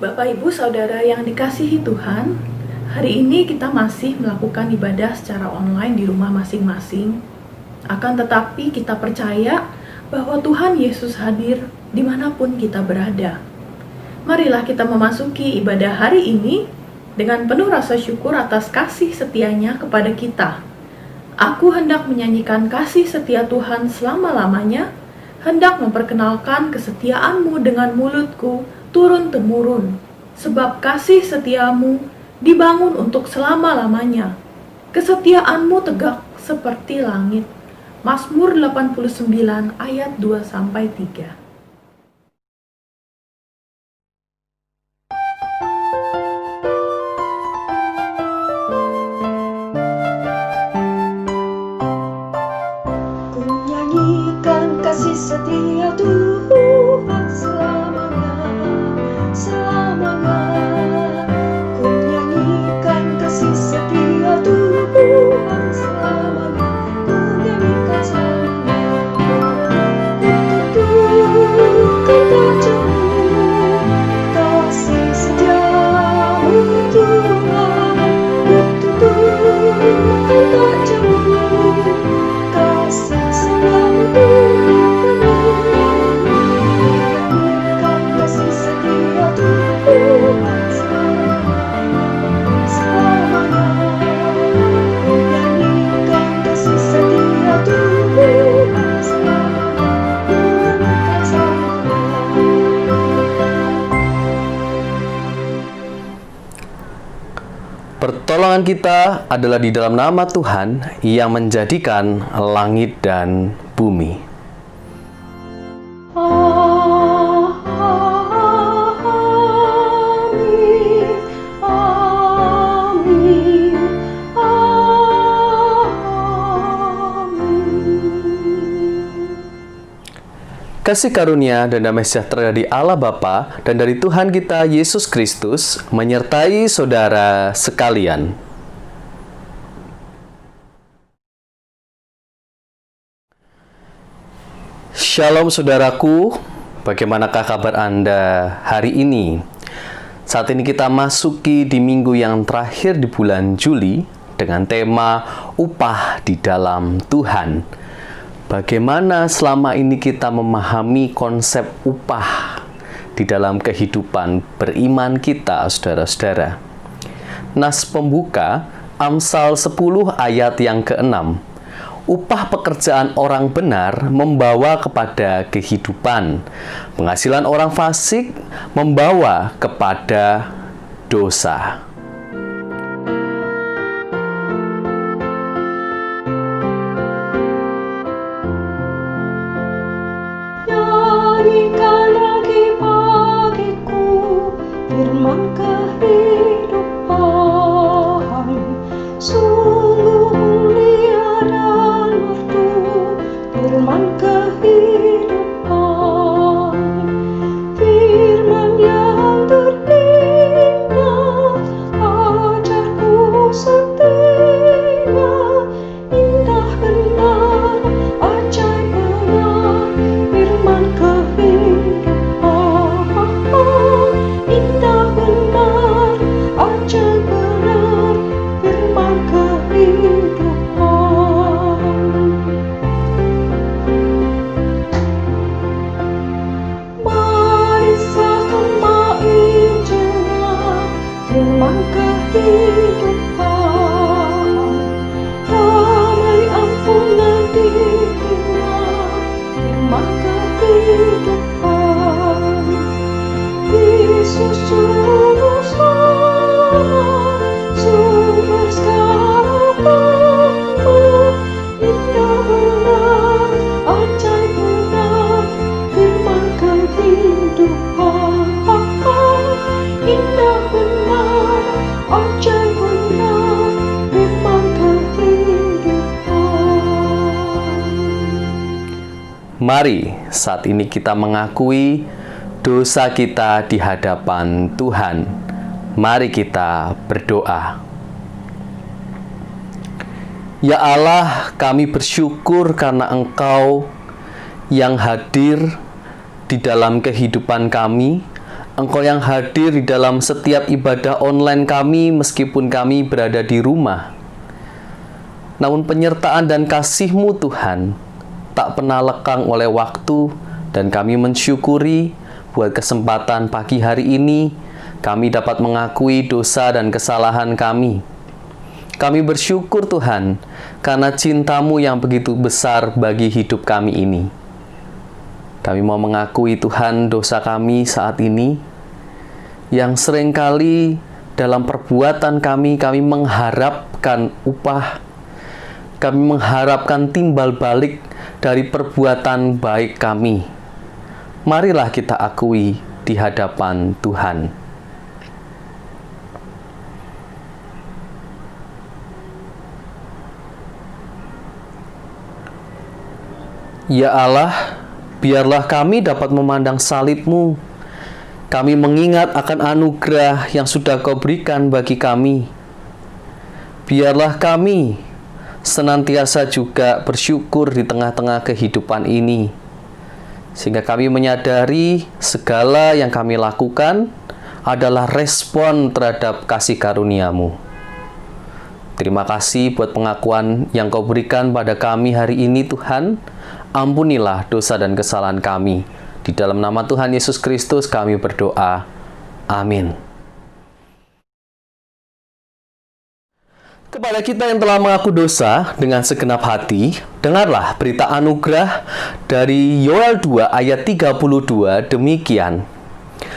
Bapak, Ibu, Saudara yang dikasihi Tuhan, hari ini kita masih melakukan ibadah secara online di rumah masing-masing. Akan tetapi kita percaya bahwa Tuhan Yesus hadir dimanapun kita berada. Marilah kita memasuki ibadah hari ini dengan penuh rasa syukur atas kasih setianya kepada kita. Aku hendak menyanyikan kasih setia Tuhan selama-lamanya, hendak memperkenalkan kesetiaan-Mu dengan mulutku turun-temurun, sebab kasih setiamu dibangun untuk selama-lamanya. Kesetiaanmu tegak seperti langit. Mazmur 89 ayat 2-3. Ku nyanyikan kasih setia Tuhan selamanya, selamanya. Ku nyanyikan kasih setia Tuhan selamanya, ku nyanyikan selamanya. Kututukan tajammu, kasih setiamu Tuhan. Kututukan tajammu, kasih setiamu Tuhan. Nyanyikan kasih setia Tuhan selamanya, selamanya. Nyanyikan kasih setia Tuhan selamanya, nyanyikan selamanya. Pertolongan kita adalah di dalam nama Tuhan yang menjadikan langit dan bumi. Amin, amin, amin. Kasih karunia dan damai sejahtera dari Allah Bapa dan dari Tuhan kita Yesus Kristus menyertai saudara sekalian. Shalom saudaraku, bagaimanakah kabar Anda hari ini? Saat ini kita masuki di minggu yang terakhir di bulan Juli dengan tema upah di dalam Tuhan. Bagaimana selama ini kita memahami konsep upah di dalam kehidupan beriman kita, saudara-saudara? Nas pembuka, Amsal 10 ayat yang ke-6. Upah pekerjaan orang benar membawa kepada kehidupan. Penghasilan orang fasik membawa kepada dosa. Nyanyikan lagi bagiku firman kehidupan. Sungguh mulia dan merdu firman kehidupan. Firman yang terindah, ajarku setia, indah benar, ajaib benar, firman kehidupan. Indah benar, ajaib benar, firman kehidupan. Marilah kembali Injilnya, firman kehidupan. Damai ampunan dirinya, firman kehidupan. Yesus juru selamat, sumber segala rahmat. Indah benar, ajaib benar, firman kehidupan. Indah benar, ajaib benar, firman kehidupan. Mari saat ini kita mengakui dosa kita di hadapan Tuhan. Mari kita berdoa. Ya Allah, kami bersyukur karena Engkau yang hadir di dalam kehidupan kami. Engkau yang hadir di dalam setiap ibadah online kami meskipun kami berada di rumah. Namun penyertaan dan kasih-Mu Tuhan tak pernah lekang oleh waktu, dan kami mensyukuri buat kesempatan pagi hari ini kami dapat mengakui dosa dan kesalahan kami. Kami bersyukur Tuhan karena cinta-Mu yang begitu besar bagi hidup kami ini. Kami mau mengakui Tuhan dosa kami saat ini, yang seringkali dalam perbuatan kami mengharapkan upah, kami mengharapkan timbal balik dari perbuatan baik kami. Marilah kita akui di hadapan Tuhan. Ya Allah, biarlah kami dapat memandang salib-Mu. Kami mengingat akan anugerah yang sudah Kau berikan bagi kami. Biarlah kami senantiasa juga bersyukur di tengah-tengah kehidupan ini, sehingga kami menyadari segala yang kami lakukan adalah respon terhadap kasih karunia-Mu. Terima kasih buat pengakuan yang Kau berikan pada kami hari ini Tuhan. Ampunilah dosa dan kesalahan kami. Di dalam nama Tuhan Yesus Kristus kami berdoa. Amin. Kepada kita yang telah mengaku dosa dengan segenap hati, dengarlah berita anugerah dari Yoel 2 ayat 32 demikian.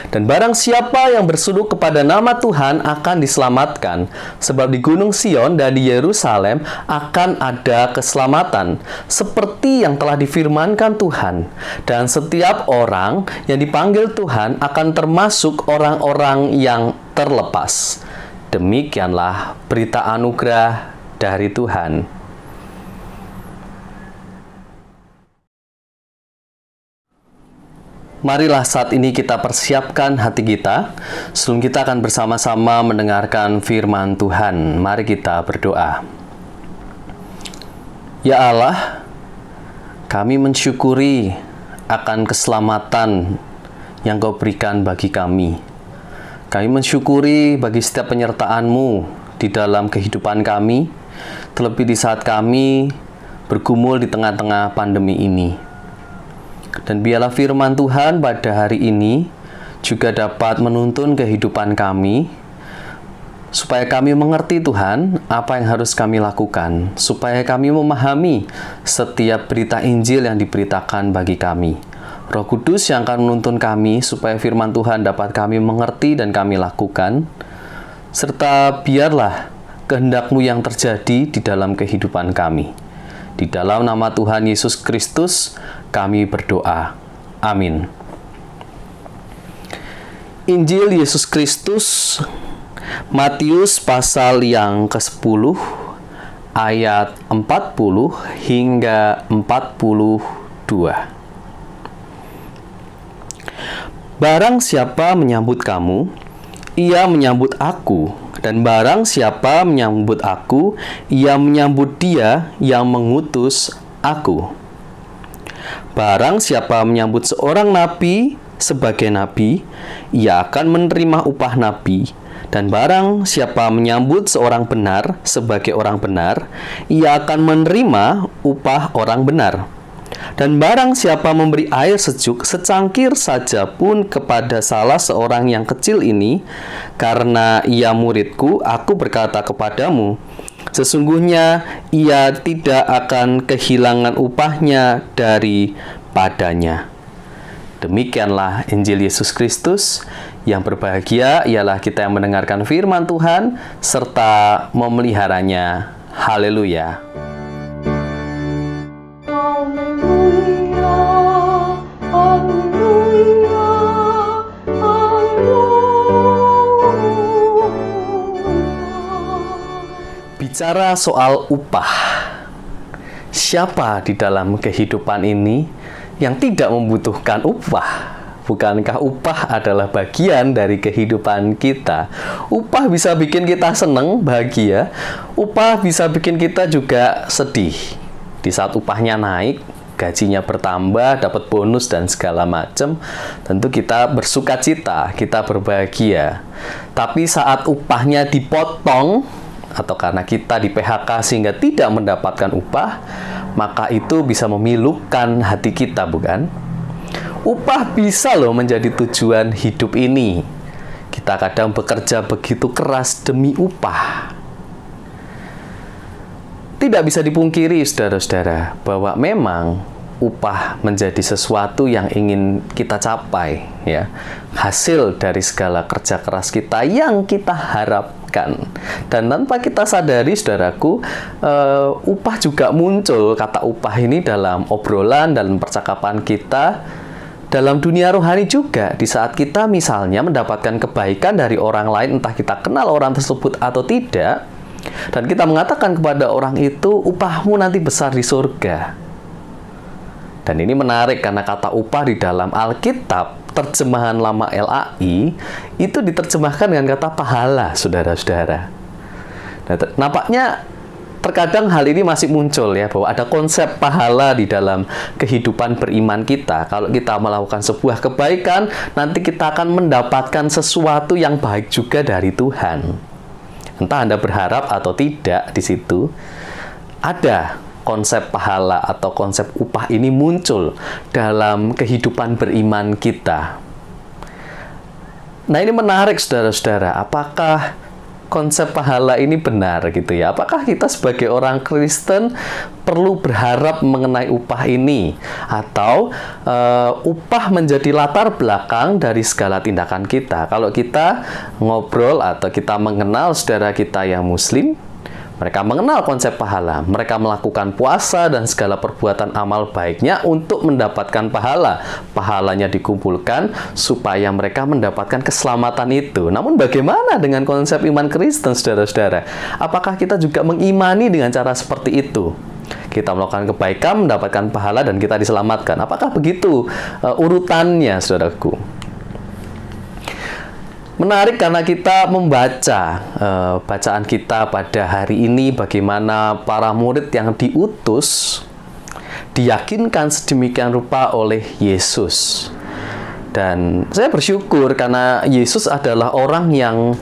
Dan barang siapa yang berseru kepada nama Tuhan akan diselamatkan, sebab di Gunung Sion dan di Yerusalem akan ada keselamatan, seperti yang telah difirmankan Tuhan. Dan setiap orang yang dipanggil Tuhan akan termasuk orang-orang yang terlepas. Demikianlah berita anugerah dari Tuhan. Marilah saat ini kita persiapkan hati kita sebelum kita akan bersama-sama mendengarkan firman Tuhan. Mari kita berdoa. Ya Allah, kami mensyukuri akan keselamatan yang Kau berikan bagi kami. Kami mensyukuri bagi setiap penyertaan-Mu di dalam kehidupan kami, terlebih di saat kami bergumul di tengah-tengah pandemi ini. Dan biarlah firman Tuhan pada hari ini juga dapat menuntun kehidupan kami, supaya kami mengerti Tuhan apa yang harus kami lakukan, supaya kami memahami setiap berita Injil yang diberitakan bagi kami. Roh Kudus yang akan menuntun kami supaya firman Tuhan dapat kami mengerti dan kami lakukan, serta biarlah kehendak-Mu yang terjadi di dalam kehidupan kami. Di dalam nama Tuhan Yesus Kristus, kami berdoa. Amin. Injil Yesus Kristus, Matius pasal yang ke-10, ayat 40 hingga 42. Barang siapa menyambut kamu, ia menyambut aku. Dan barang siapa menyambut aku, ia menyambut Dia yang mengutus aku. Barang siapa menyambut seorang nabi sebagai nabi, ia akan menerima upah nabi. Dan barang siapa menyambut seorang benar sebagai orang benar, ia akan menerima upah orang benar. Dan barang siapa memberi air sejuk secangkir saja pun kepada salah seorang yang kecil ini, karena ia muridku, aku berkata kepadamu, sesungguhnya ia tidak akan kehilangan upahnya daripadanya. Demikianlah Injil Yesus Kristus. Yang berbahagia ialah kita yang mendengarkan firman Tuhan serta memeliharanya. Haleluya. Bicara soal upah, siapa di dalam kehidupan ini yang tidak membutuhkan upah? Bukankah upah adalah bagian dari kehidupan kita? Upah bisa bikin kita senang, bahagia. Upah bisa bikin kita juga sedih. Di saat upahnya naik, gajinya bertambah, dapat bonus dan segala macam, tentu kita bersuka cita, kita berbahagia. Tapi saat upahnya dipotong, atau karena kita di PHK sehingga tidak mendapatkan upah, maka itu bisa memilukan hati kita, bukan? Upah bisa loh menjadi tujuan hidup ini. Kita kadang bekerja begitu keras demi upah. Tidak bisa dipungkiri, saudara-saudara, bahwa memang upah menjadi sesuatu yang ingin kita capai, ya. Hasil dari segala kerja keras kita yang kita harapkan. Dan tanpa kita sadari, saudaraku, upah juga muncul, kata upah ini dalam obrolan, dalam percakapan kita, dalam dunia rohani juga. Di saat kita misalnya mendapatkan kebaikan dari orang lain, entah kita kenal orang tersebut atau tidak, dan kita mengatakan kepada orang itu, upahmu nanti besar di surga. Dan ini menarik karena kata upah di dalam Alkitab, terjemahan lama LAI, itu diterjemahkan dengan kata pahala, saudara-saudara. Nah, nampaknya terkadang hal ini masih muncul, ya, bahwa ada konsep pahala di dalam kehidupan beriman kita. Kalau kita melakukan sebuah kebaikan, nanti kita akan mendapatkan sesuatu yang baik juga dari Tuhan. Entah Anda berharap atau tidak, di situ ada konsep pahala atau konsep upah ini muncul dalam kehidupan beriman kita. Nah, ini menarik, saudara-saudara. Apakah konsep pahala ini benar, gitu ya? Apakah kita sebagai orang Kristen perlu berharap mengenai upah ini, atau upah menjadi latar belakang dari segala tindakan kita? Kalau kita ngobrol atau kita mengenal saudara kita yang Muslim, mereka mengenal konsep pahala. Mereka melakukan puasa dan segala perbuatan amal baiknya untuk mendapatkan pahala. Pahalanya dikumpulkan supaya mereka mendapatkan keselamatan itu. Namun bagaimana dengan konsep iman Kristen, saudara-saudara? Apakah kita juga mengimani dengan cara seperti itu? Kita melakukan kebaikan, mendapatkan pahala, dan kita diselamatkan. Apakah begitu urutannya, saudaraku? Menarik karena kita membaca bacaan kita pada hari ini, bagaimana para murid yang diutus diyakinkan sedemikian rupa oleh Yesus. Dan saya bersyukur karena Yesus adalah orang yang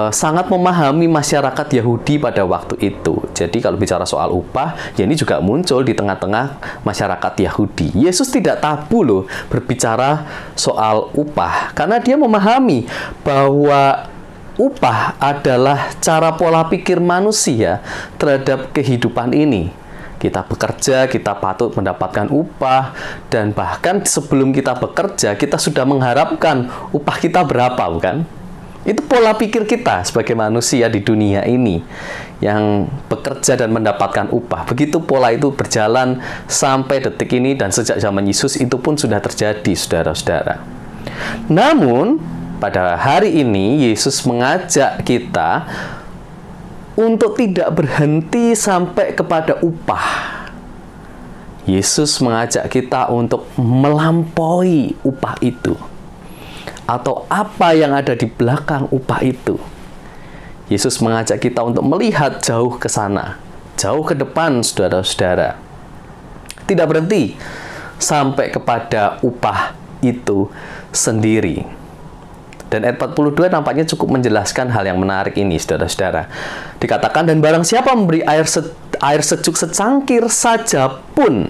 sangat memahami masyarakat Yahudi pada waktu itu. Jadi kalau bicara soal upah, ya ini juga muncul di tengah-tengah masyarakat Yahudi. Yesus tidak tabu loh berbicara soal upah, karena dia memahami bahwa upah adalah cara pola pikir manusia terhadap kehidupan ini. Kita bekerja, kita patut mendapatkan upah, dan bahkan sebelum kita bekerja, kita sudah mengharapkan upah kita berapa, bukan? Itu pola pikir kita sebagai manusia di dunia ini yang bekerja dan mendapatkan upah. Begitu pola itu berjalan sampai detik ini, dan sejak zaman Yesus itu pun sudah terjadi, saudara-saudara. Namun, pada hari ini Yesus mengajak kita untuk tidak berhenti sampai kepada upah. Yesus mengajak kita untuk melampaui upah itu, atau apa yang ada di belakang upah itu. Yesus mengajak kita untuk melihat jauh ke sana, jauh ke depan, saudara-saudara. Tidak berhenti sampai kepada upah itu sendiri. Dan ayat 42 nampaknya cukup menjelaskan hal yang menarik ini, saudara-saudara. Dikatakan, dan barang siapa memberi air sejuk secangkir saja pun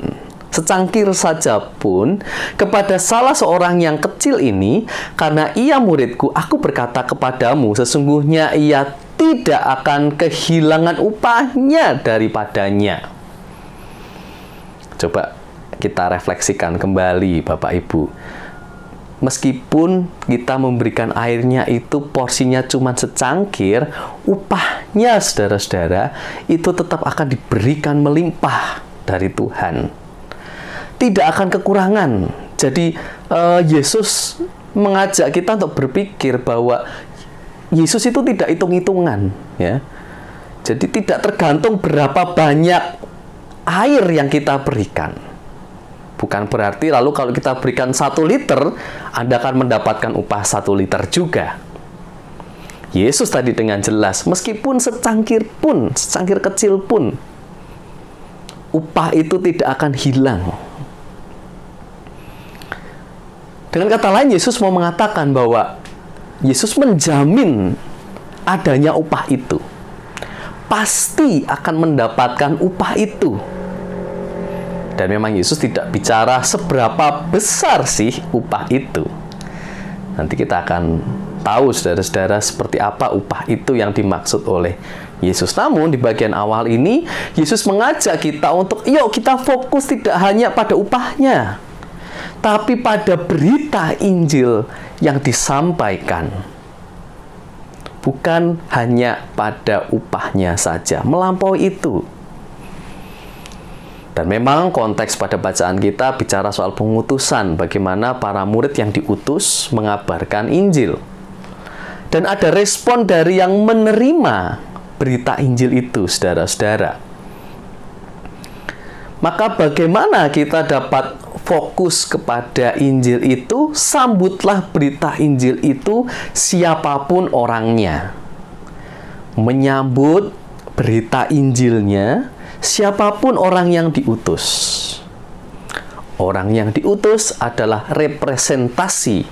kepada salah seorang yang kecil ini, karena ia muridku, aku berkata kepadamu, sesungguhnya ia tidak akan kehilangan upahnya daripadanya. Coba kita refleksikan kembali, Bapak Ibu. Meskipun kita memberikan airnya itu porsinya cuma secangkir, upahnya, saudara-saudara, itu tetap akan diberikan melimpah dari Tuhan. Tidak akan kekurangan. Jadi Yesus mengajak kita untuk berpikir bahwa Yesus itu tidak hitung-hitungan, ya. Jadi tidak tergantung berapa banyak air yang kita berikan. Bukan berarti lalu kalau kita berikan 1 liter, Anda akan mendapatkan upah 1 liter juga. Yesus tadi dengan jelas, meskipun secangkir kecil pun, upah itu tidak akan hilang. Dengan kata lain, Yesus mau mengatakan bahwa Yesus menjamin adanya upah itu. Pasti akan mendapatkan upah itu. Dan memang Yesus tidak bicara seberapa besar sih upah itu. Nanti kita akan tahu, saudara-saudara, seperti apa upah itu yang dimaksud oleh Yesus. Namun di bagian awal ini, Yesus mengajak kita untuk, yuk kita fokus tidak hanya pada upahnya, tapi pada berita Injil yang disampaikan. Bukan hanya pada upahnya saja, melampaui itu. Dan memang konteks pada bacaan kita bicara soal pengutusan, bagaimana para murid yang diutus mengabarkan Injil. Dan ada respon dari yang menerima berita Injil itu, saudara-saudara. Maka bagaimana kita dapat fokus kepada Injil itu? Sambutlah berita Injil itu siapapun orangnya. Menyambut berita Injilnya siapapun orang yang diutus. Orang yang diutus adalah representasi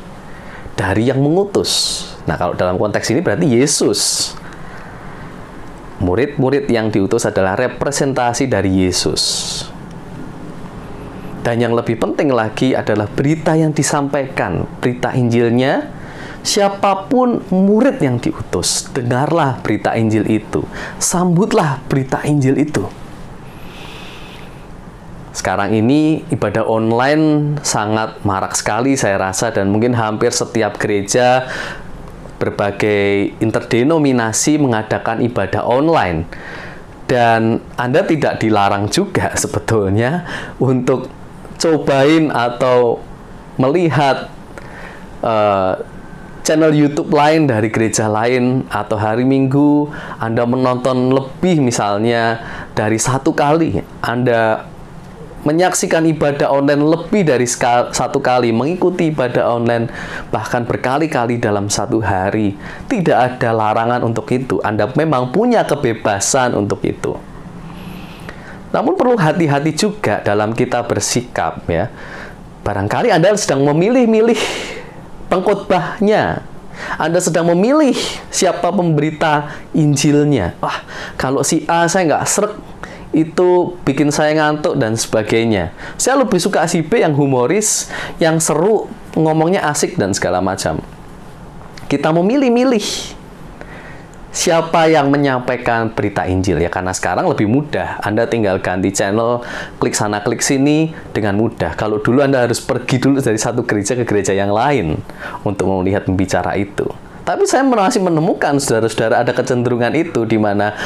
dari yang mengutus. Nah, kalau dalam konteks ini berarti Yesus. Murid-murid yang diutus adalah representasi dari Yesus. Dan yang lebih penting lagi adalah berita yang disampaikan, berita Injilnya, siapapun murid yang diutus, dengarlah berita Injil itu, sambutlah berita Injil itu. Sekarang ini ibadah online sangat marak sekali saya rasa, dan mungkin hampir setiap gereja berbagai interdenominasi mengadakan ibadah online. Dan Anda tidak dilarang juga sebetulnya untuk cobain atau melihat channel YouTube lain dari gereja lain, atau hari Minggu Anda menonton lebih, misalnya dari satu kali Anda menyaksikan ibadah online lebih dari satu kali, mengikuti ibadah online bahkan berkali-kali dalam satu hari. Tidak ada larangan untuk itu. Anda memang punya kebebasan untuk itu. Namun perlu hati-hati juga dalam kita bersikap, ya. Barangkali Anda sedang memilih-milih pengkhotbahnya. Anda sedang memilih siapa pemberita Injilnya. Wah, kalau si A saya nggak srek, itu bikin saya ngantuk dan sebagainya. Saya lebih suka si B yang humoris, yang seru, ngomongnya asik dan segala macam. Kita memilih-milih siapa yang menyampaikan berita Injil, ya, karena sekarang lebih mudah. Anda tinggal ganti channel, klik sana klik sini dengan mudah. Kalau dulu Anda harus pergi dulu dari satu gereja ke gereja yang lain untuk melihat pembicara itu. Tapi saya masih menemukan, saudara-saudara, ada kecenderungan itu di mana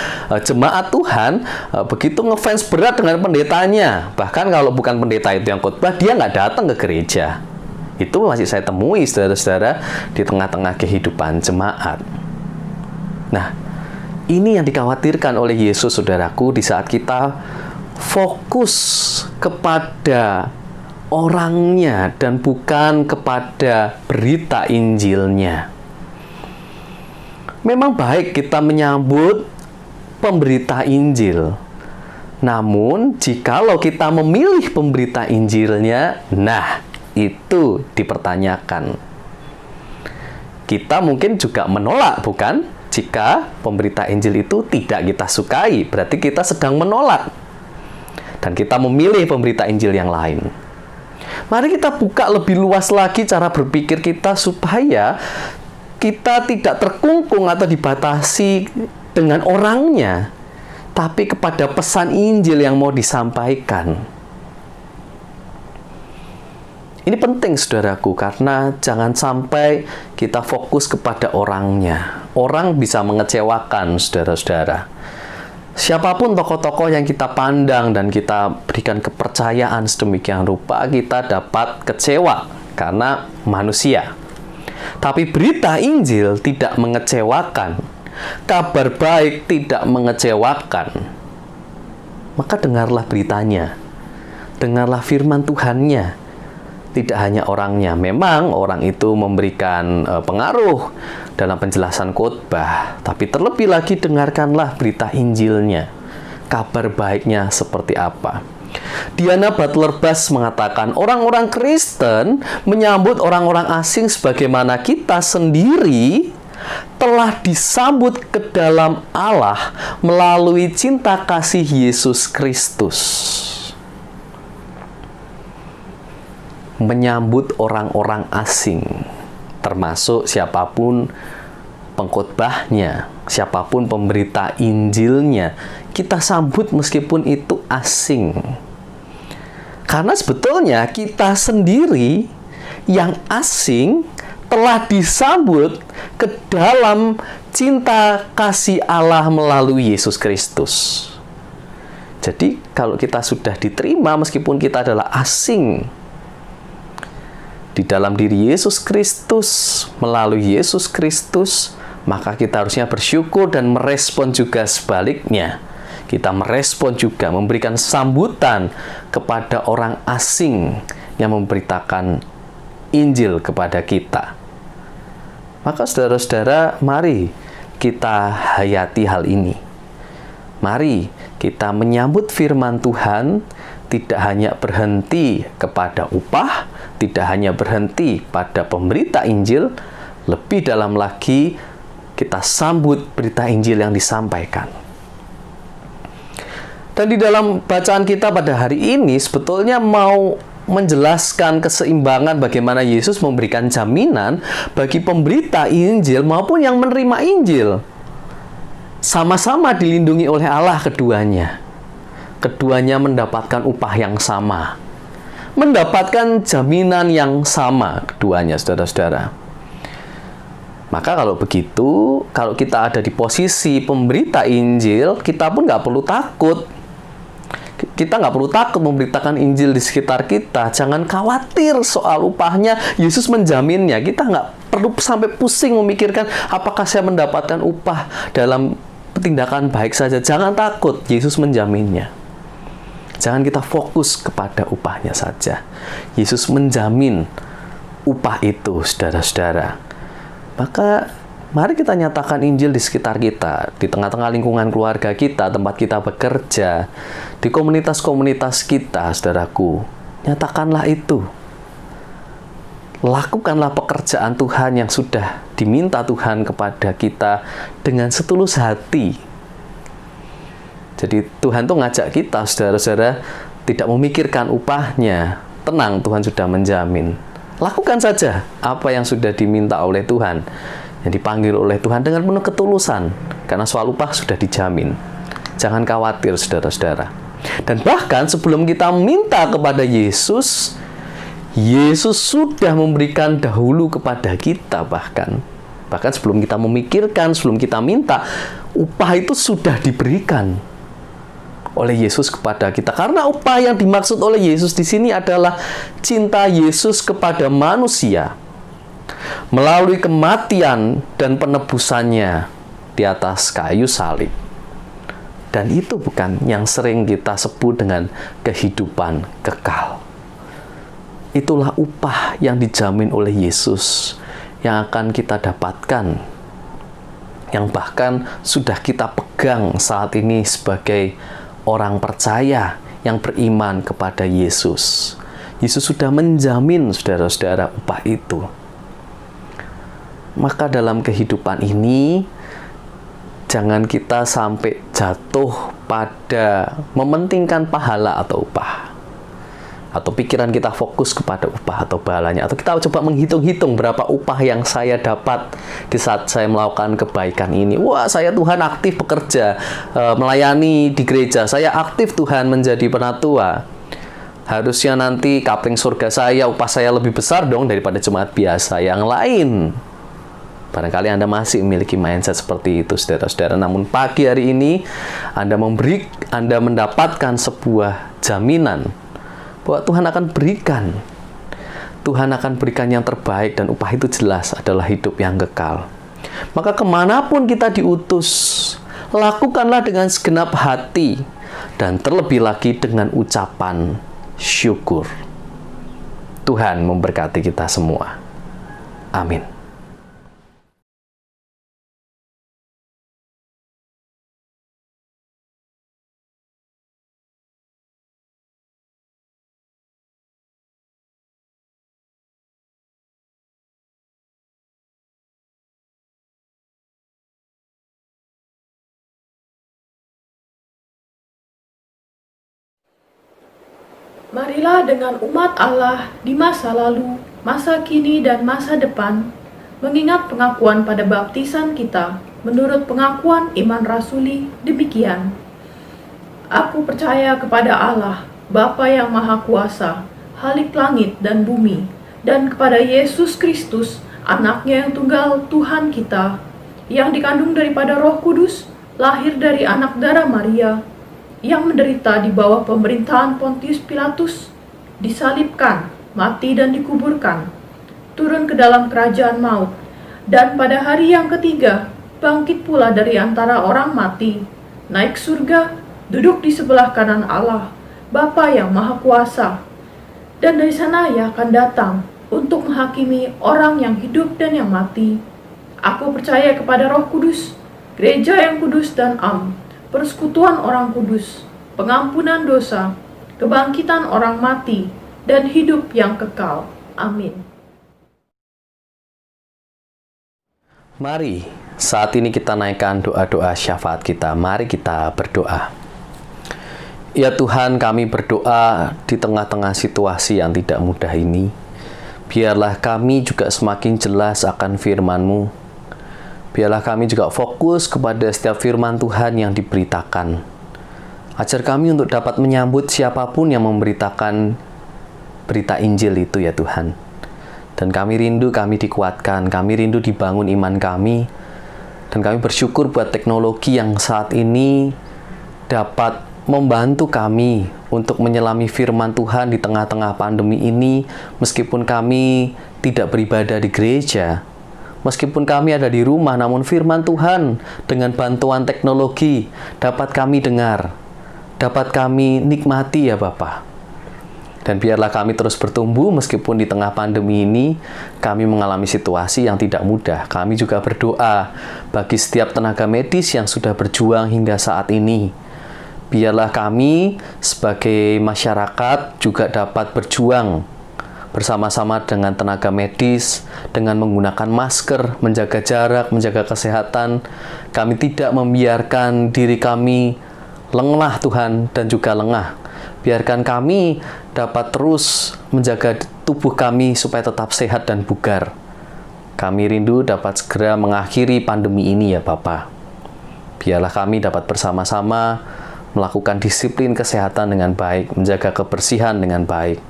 jemaat Tuhan begitu ngefans berat dengan pendetanya. Bahkan kalau bukan pendeta itu yang khotbah, dia nggak datang ke gereja. Itu masih saya temui, saudara-saudara, di tengah-tengah kehidupan jemaat. Nah, ini yang dikhawatirkan oleh Yesus, saudaraku, di saat kita fokus kepada orangnya dan bukan kepada berita Injilnya. Memang baik kita menyambut pemberita Injil. Namun, jikalau kita memilih pemberita Injilnya, nah, itu dipertanyakan. Kita mungkin juga menolak, bukan? Jika pemberita Injil itu tidak kita sukai, berarti kita sedang menolak. Dan kita memilih pemberita Injil yang lain. Mari kita buka lebih luas lagi cara berpikir kita supaya kita tidak terkungkung atau dibatasi dengan orangnya, tapi kepada pesan Injil yang mau disampaikan. Ini penting, saudaraku, karena jangan sampai kita fokus kepada orangnya. Orang bisa mengecewakan, saudara-saudara. Siapapun tokoh-tokoh yang kita pandang dan kita berikan kepercayaan sedemikian rupa, kita dapat kecewa karena manusia. Tapi berita Injil tidak mengecewakan. Kabar baik tidak mengecewakan. Maka dengarlah beritanya. Dengarlah firman Tuhannya. Tidak hanya orangnya. Memang orang itu memberikan pengaruh dalam penjelasan khotbah. Tapi terlebih lagi dengarkanlah berita Injilnya. Kabar baiknya seperti apa. Diana Butler Bass mengatakan, orang-orang Kristen menyambut orang-orang asing sebagaimana kita sendiri telah disambut ke dalam Allah melalui cinta kasih Yesus Kristus. Menyambut orang-orang asing, termasuk siapapun pengkhotbahnya, siapapun pemberita Injilnya, kita sambut meskipun itu asing. Karena sebetulnya kita sendiri yang asing telah disambut ke dalam cinta kasih Allah melalui Yesus Kristus. Jadi kalau kita sudah diterima meskipun kita adalah asing di dalam diri Yesus Kristus, melalui Yesus Kristus, maka kita harusnya bersyukur dan merespon juga sebaliknya. Kita merespon juga, memberikan sambutan kepada orang asing yang memberitakan Injil kepada kita. Maka saudara-saudara, mari kita hayati hal ini. Mari kita menyambut firman Tuhan, tidak hanya berhenti kepada upah, tidak hanya berhenti pada pemberita Injil, lebih dalam lagi kita sambut berita Injil yang disampaikan. Dan di dalam bacaan kita pada hari ini sebetulnya mau menjelaskan keseimbangan bagaimana Yesus memberikan jaminan bagi pemberita Injil maupun yang menerima Injil. Sama-sama dilindungi oleh Allah keduanya. Keduanya mendapatkan upah yang sama. Mendapatkan jaminan yang sama keduanya, saudara-saudara. Maka kalau begitu, kalau kita ada di posisi pemberita Injil, kita pun nggak perlu takut. Kita nggak perlu takut memberitakan Injil di sekitar kita. Jangan khawatir soal upahnya, Yesus menjaminnya. Kita nggak perlu sampai pusing memikirkan apakah saya mendapatkan upah dalam tindakan baik saja. Jangan takut, Yesus menjaminnya. Jangan kita fokus kepada upahnya saja. Yesus menjamin upah itu, saudara-saudara. Maka mari kita nyatakan Injil di sekitar kita, di tengah-tengah lingkungan keluarga kita, tempat kita bekerja, di komunitas-komunitas kita, saudaraku. Nyatakanlah itu. Lakukanlah pekerjaan Tuhan yang sudah diminta Tuhan kepada kita dengan setulus hati. Jadi Tuhan tuh ngajak kita, saudara-saudara, tidak memikirkan upahnya. Tenang, Tuhan sudah menjamin. Lakukan saja apa yang sudah diminta oleh Tuhan, yang dipanggil oleh Tuhan dengan penuh ketulusan, karena soal upah sudah dijamin. Jangan khawatir, saudara-saudara. Dan bahkan sebelum kita minta kepada Yesus, Yesus sudah memberikan dahulu kepada kita bahkan. Bahkan sebelum kita memikirkan, sebelum kita minta, upah itu sudah diberikan oleh Yesus kepada kita. Karena upah yang dimaksud oleh Yesus di sini adalah cinta Yesus kepada manusia melalui kematian dan penebusannya di atas kayu salib. Dan itu bukan yang sering kita sebut dengan kehidupan kekal. Itulah upah yang dijamin oleh Yesus yang akan kita dapatkan, yang bahkan sudah kita pegang saat ini sebagai orang percaya yang beriman kepada Yesus. Yesus sudah menjamin, saudara-saudara, upah itu. Maka dalam kehidupan ini, jangan kita sampai jatuh pada mementingkan pahala atau upah. Atau pikiran kita fokus kepada upah atau pahalanya. Atau kita coba menghitung-hitung berapa upah yang saya dapat di saat saya melakukan kebaikan ini. Wah, saya Tuhan aktif bekerja, melayani di gereja. Saya aktif Tuhan menjadi penatua. Harusnya nanti kapling surga saya, upah saya lebih besar dong daripada jemaat biasa yang lain. Barangkali Anda masih memiliki mindset seperti itu, saudara-saudara. Namun pagi hari ini Anda mendapatkan sebuah jaminan bahwa Tuhan akan berikan. Tuhan akan berikan yang terbaik, dan upah itu jelas adalah hidup yang kekal. Maka kemanapun kita diutus, lakukanlah dengan segenap hati, dan terlebih lagi dengan ucapan syukur. Tuhan memberkati kita semua. Amin. Marilah dengan umat Allah di masa lalu, masa kini, dan masa depan, mengingat pengakuan pada baptisan kita, menurut pengakuan iman rasuli demikian. Aku percaya kepada Allah, Bapa yang Maha Kuasa, Halik langit dan bumi, dan kepada Yesus Kristus, anaknya yang tunggal Tuhan kita, yang dikandung daripada Roh Kudus, lahir dari anak darah Maria, yang menderita di bawah pemerintahan Pontius Pilatus, disalibkan, mati dan dikuburkan, turun ke dalam kerajaan maut, dan pada hari yang ketiga, bangkit pula dari antara orang mati, naik surga, duduk di sebelah kanan Allah, Bapa yang Maha Kuasa, dan dari sana Ia akan datang untuk menghakimi orang yang hidup dan yang mati. Aku percaya kepada Roh Kudus, gereja yang kudus dan am, persekutuan orang kudus, pengampunan dosa, kebangkitan orang mati, dan hidup yang kekal. Amin. Mari saat ini kita naikkan doa-doa syafaat kita. Mari kita berdoa. Ya Tuhan, kami berdoa di tengah-tengah situasi yang tidak mudah ini. Biarlah kami juga semakin jelas akan firman-Mu. Biarlah kami juga fokus kepada setiap firman Tuhan yang diberitakan. Ajar kami untuk dapat menyambut siapapun yang memberitakan berita Injil itu ya Tuhan. Dan kami rindu kami dikuatkan, kami rindu dibangun iman kami. Dan kami bersyukur buat teknologi yang saat ini dapat membantu kami untuk menyelami firman Tuhan di tengah-tengah pandemi ini, meskipun kami tidak beribadah di gereja. Meskipun kami ada di rumah, namun firman Tuhan dengan bantuan teknologi dapat kami dengar, dapat kami nikmati ya Bapa. Dan biarlah kami terus bertumbuh meskipun di tengah pandemi ini kami mengalami situasi yang tidak mudah. Kami juga berdoa bagi setiap tenaga medis yang sudah berjuang hingga saat ini. Biarlah kami sebagai masyarakat juga dapat berjuang bersama-sama dengan tenaga medis, dengan menggunakan masker, menjaga jarak, menjaga kesehatan. Kami tidak membiarkan diri kami lengah Tuhan dan juga lengah. Biarkan kami dapat terus menjaga tubuh kami supaya tetap sehat dan bugar. Kami rindu dapat segera mengakhiri pandemi ini ya Bapa. Biarlah kami dapat bersama-sama melakukan disiplin kesehatan dengan baik, menjaga kebersihan dengan baik.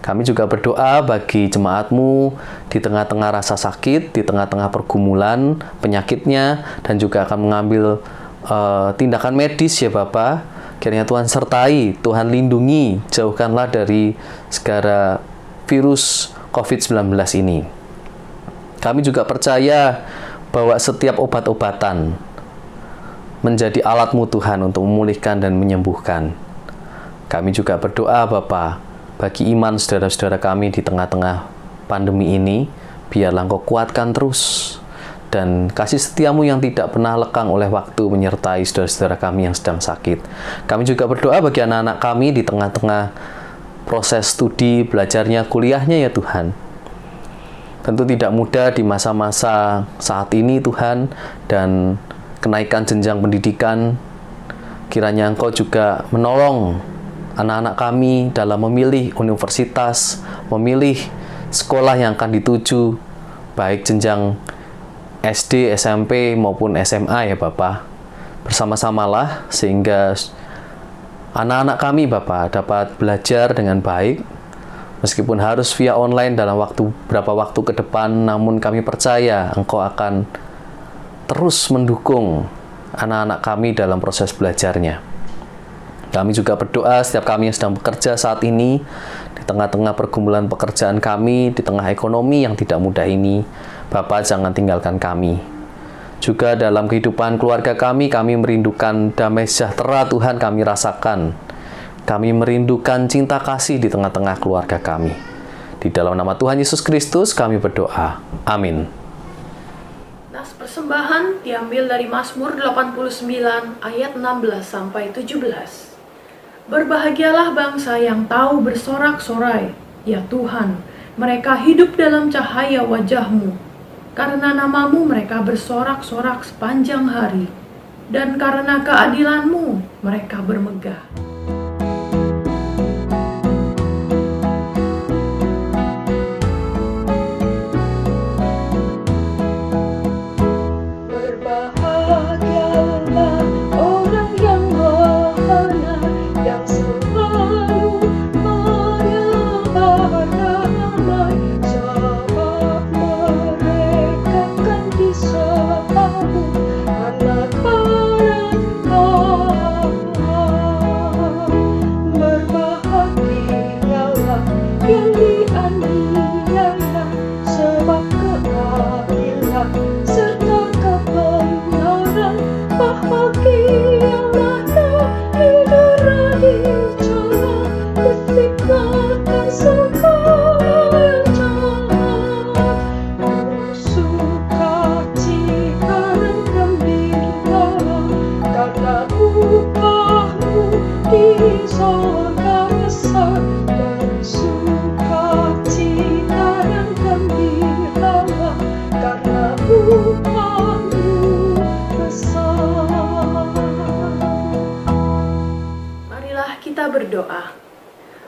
Kami juga berdoa bagi jemaat-Mu di tengah-tengah rasa sakit, di tengah-tengah pergumulan penyakitnya, dan juga akan mengambil tindakan medis ya Bapa. Kiranya Tuhan sertai, Tuhan lindungi, jauhkanlah dari segala virus COVID-19 ini. Kami juga percaya bahwa setiap obat-obatan menjadi alat-Mu Tuhan untuk memulihkan dan menyembuhkan. Kami juga berdoa Bapa, bagi iman saudara-saudara kami di tengah-tengah pandemi ini, biarlah Engkau kuatkan terus, dan kasih setia-Mu yang tidak pernah lekang oleh waktu menyertai saudara-saudara kami yang sedang sakit. Kami juga berdoa bagi anak-anak kami di tengah-tengah proses studi, belajarnya, kuliahnya ya Tuhan. Tentu tidak mudah di masa-masa saat ini Tuhan, dan kenaikan jenjang pendidikan, kiranya Engkau juga menolong anak-anak kami dalam memilih universitas, memilih sekolah yang akan dituju, baik jenjang SD, SMP, maupun SMA ya Bapak. Bersama-samalah sehingga anak-anak kami Bapak dapat belajar dengan baik, meskipun harus via online dalam beberapa waktu ke depan, namun kami percaya Engkau akan terus mendukung anak-anak kami dalam proses belajarnya. Kami juga berdoa setiap kami yang sedang bekerja saat ini, di tengah-tengah pergumulan pekerjaan kami, di tengah ekonomi yang tidak mudah ini, Bapa jangan tinggalkan kami. Juga dalam kehidupan keluarga kami merindukan damai sejahtera Tuhan kami rasakan. Kami merindukan cinta kasih di tengah-tengah keluarga kami. Di dalam nama Tuhan Yesus Kristus kami berdoa. Amin. Nas persembahan diambil dari Mazmur 89 ayat 16-17. Berbahagialah bangsa yang tahu bersorak-sorai, ya Tuhan, mereka hidup dalam cahaya wajah-Mu. Karena nama-Mu mereka bersorak-sorak sepanjang hari, dan karena keadilan-Mu mereka bermegah.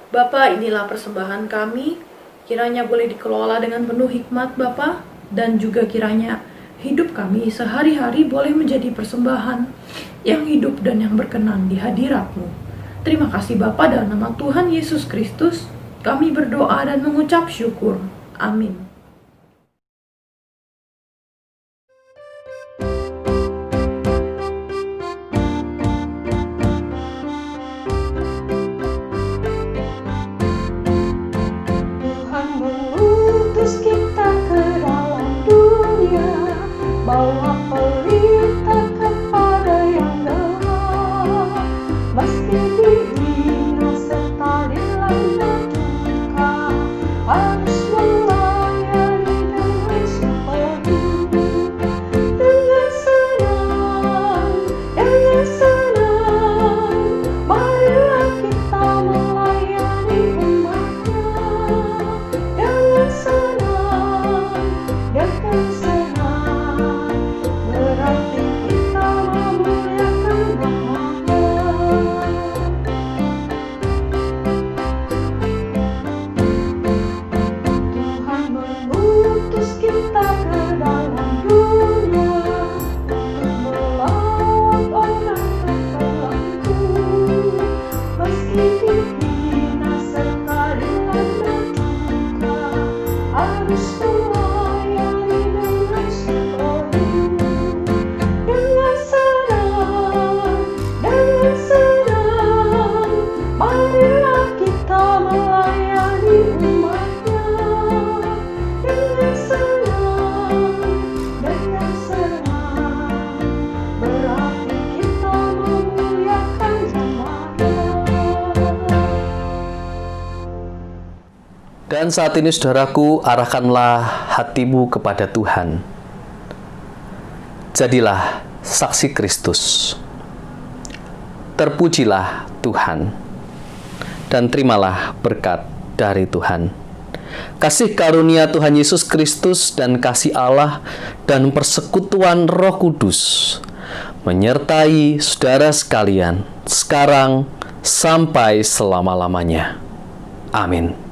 Bapa, inilah persembahan kami, kiranya boleh dikelola dengan penuh hikmat Bapa, dan juga kiranya hidup kami sehari-hari boleh menjadi persembahan yang hidup dan yang berkenan di hadirat-Mu. Terima kasih Bapa, dalam nama Tuhan Yesus Kristus, kami berdoa dan mengucap syukur. Amin. Tuhan mengutus kita ke dalam dunia, bawa pelita kepada yang lemah, meski dihina serta dilanda duka, harus melayani dengan sepenuh. Dengan senang, marilah kita melayani umat-Nya. Dengan senang, berarti kita memuliakan nama-Nya. Tuhan mengutus kita ke dalam dunia untuk melawat orang terpelenggu, meski dihina serta dilanda duka, harus melayani dengan sepenuh. Dengan senang, marilah kita melayani umat-Nya. Dengan senang, berarti kita memuliakan nama-Nya. Dan saat ini saudaraku, arahkanlah hatimu kepada Tuhan. Jadilah saksi Kristus. Terpujilah Tuhan. Dan terimalah berkat dari Tuhan. Kasih karunia Tuhan Yesus Kristus dan kasih Allah dan persekutuan Roh Kudus menyertai saudara sekalian sekarang sampai selama-lamanya. Amin.